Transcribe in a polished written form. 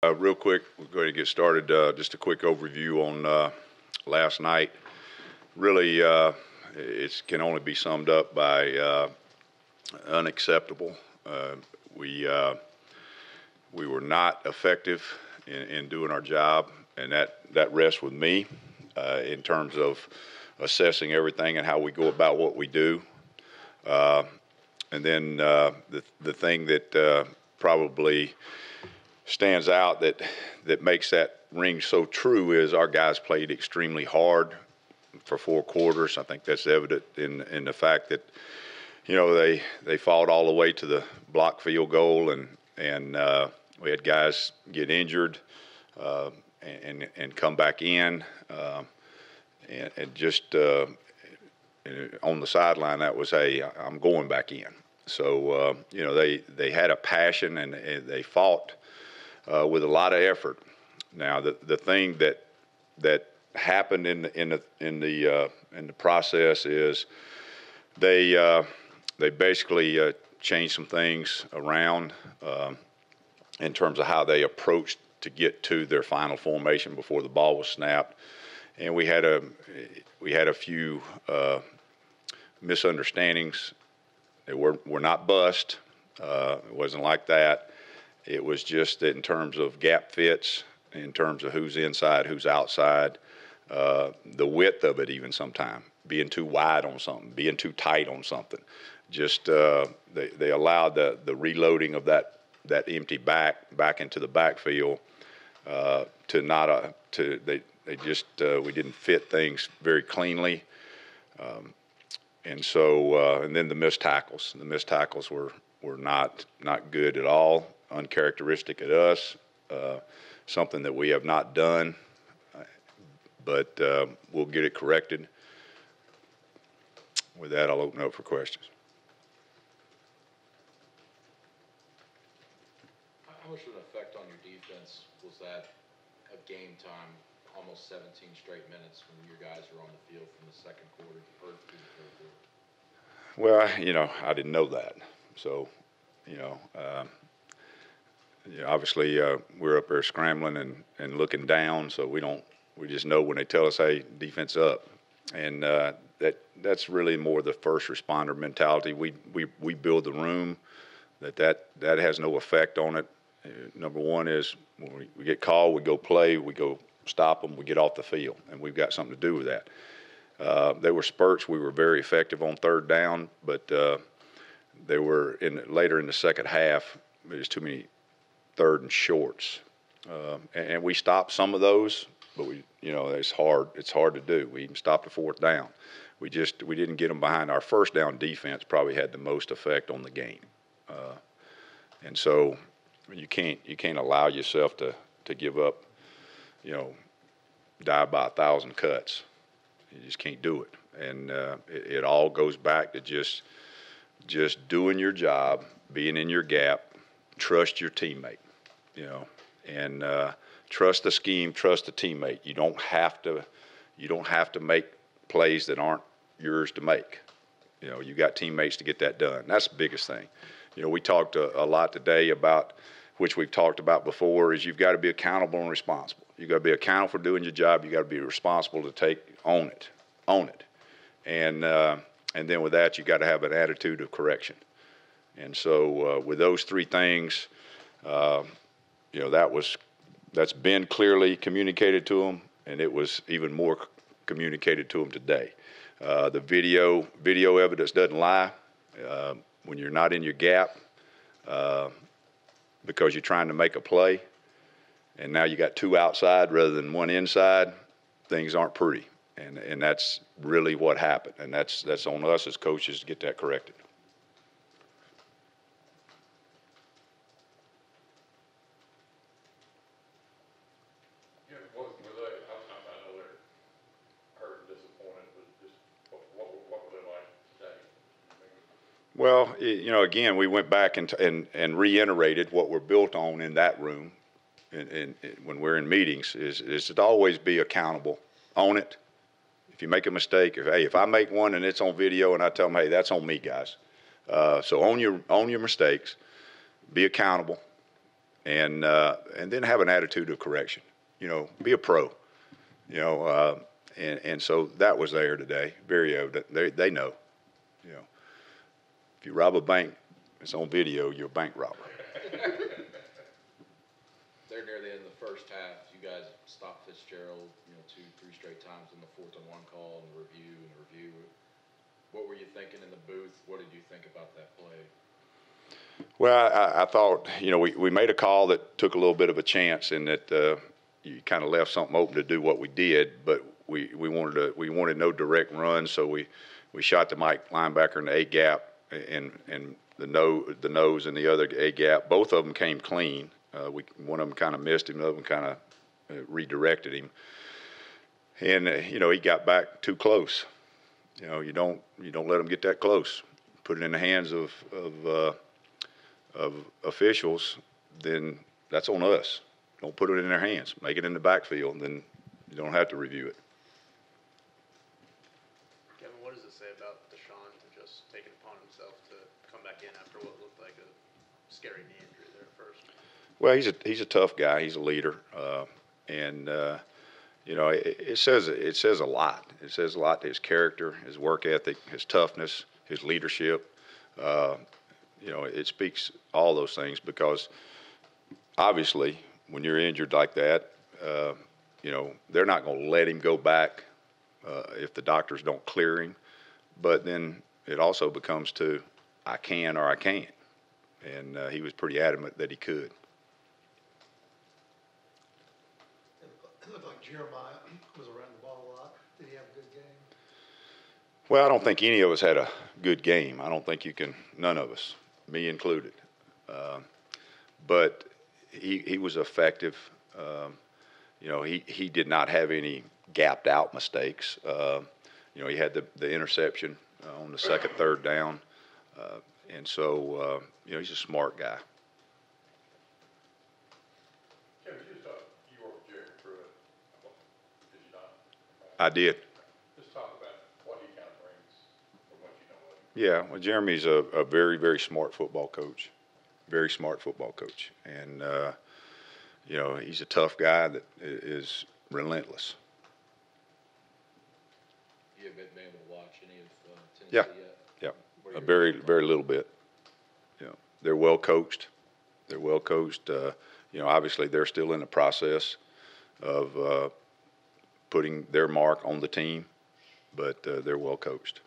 Real quick, we're going to get started. Just a quick overview on last night. Really, it can only be summed up by unacceptable. We were not effective in doing our job, and that rests with me in terms of assessing everything and how we go about what we do. And then the thing that probably stands out that makes that ring so true is our guys played extremely hard for 4 quarters. I think that's evident in the fact that they fought all the way to the block field goal, and we had guys get injured and come back in, and just on the sideline that was, hey, I'm going back in. So they had a passion and they fought with a lot of effort. Now, the thing that happened in the process is they basically changed some things around in terms of how they approached to get to their final formation before the ball was snapped, and we had a few misunderstandings. They were not bust. It wasn't like that. It was just that in terms of gap fits, in terms of who's inside, who's outside, the width of it even sometimes, being too wide on something, being too tight on something. Just they allowed the reloading of that empty back into the backfield we didn't fit things very cleanly. And so, and then the missed tackles. The missed tackles were not good at all, uncharacteristic of us, something that we have not done, but we'll get it corrected. With that, I'll open up for questions. How much of an effect on your defense was that at game time, almost 17 straight minutes when your guys were on the field from the second quarter or through the third quarter? Well, I didn't know that. So, obviously we're up there scrambling and looking down, so we just know when they tell us, hey, defense up. And that's really more the first responder mentality. We build the room. That has no effect on it. Number one is when we get called, we go play, we go stop them, we get off the field, and we've got something to do with that. There were spurts. We were very effective on third down, but they were later in the second half. There's too many third and shorts, and we stopped some of those, but it's hard. It's hard to do. We even stopped the fourth down. We didn't get them behind. Our first down defense probably had the most effect on the game, and so you can't allow yourself to give up, die by 1,000 cuts. You just can't do it, and it all goes back to just doing your job, being in your gap, trust your teammate, and trust the scheme, trust the teammate. You don't have to make plays that aren't yours to make. You got teammates to get that done. That's the biggest thing. We talked a lot today about, which we've talked about before, is you've got to be accountable and responsible. You've got to be accountable for doing your job. You've got to be responsible to own it. And then with that, you've got to have an attitude of correction. And so with those three things, that's been clearly communicated to them, and it was even more communicated to them today. The video evidence doesn't lie. When you're not in your gap, because you're trying to make a play, and now you got 2 outside rather than 1 inside, things aren't pretty, and that's really what happened, and that's on us as coaches to get that corrected. I know they're hurt and disappointed, but just what were they like today? Well, again, we went back and reiterated what we're built on in that room, and when we're in meetings, is to always be accountable, own it. If you make a mistake, if I make one and it's on video and I tell them, hey, that's on me, guys. So own your mistakes, be accountable, and then have an attitude of correction. You know, be a pro. You know, and so that was there today, very evident. They know. You know, if you rob a bank, it's on video. You're a bank robber. They're near the end of the first half. You guys stopped Fitzgerald, 2-3 straight times in the 4th-and-1 call and review. What were you thinking in the booth? What did you think about that play? Well, I thought, we made a call that took a little bit of a chance in that you kind of left something open to do what we did, but we wanted no direct runs, so we shot the Mike linebacker in the A gap and the nose in the other A gap. Both of them came clean. One of them kind of missed him, the other one kind of redirected him, and he got back too close. You don't let them get that close. Put it in the hands of officials, then that's on us. Don't put it in their hands. Make it in the backfield, and then you don't have to review it. Kevin, what does it say about Deshaun to just take it upon himself to come back in after what looked like a scary knee injury there at first? Well, he's a tough guy. He's a leader, and it says a lot. It says a lot to his character, his work ethic, his toughness, his leadership. It speaks all those things because obviously when you're injured like that, they're not going to let him go back if the doctors don't clear him. But then it also becomes to I can or I can't, and he was pretty adamant that he could. It looked like Jeremiah was around the ball a lot. Did he have a good game? Well, I don't think any of us had a good game. I don't think you can, none of us, me included. But he was effective. He did not have any gapped out mistakes. He had the interception on the second, third down. And so, he's a smart guy. Kevin, you worked with Jerry Pruitt, did you not? I did. Just talk about what he kind of brings from what you know of him. Yeah, well, Jeremy's a very, very smart football coach. Very smart football coach. And, he's a tough guy that is relentless. You haven't been able to watch any of Yeah. Tennessee yet? Yeah, What a are very, your- very little bit. They're well coached. They're well coached. Obviously they're still in the process of putting their mark on the team, but they're well coached.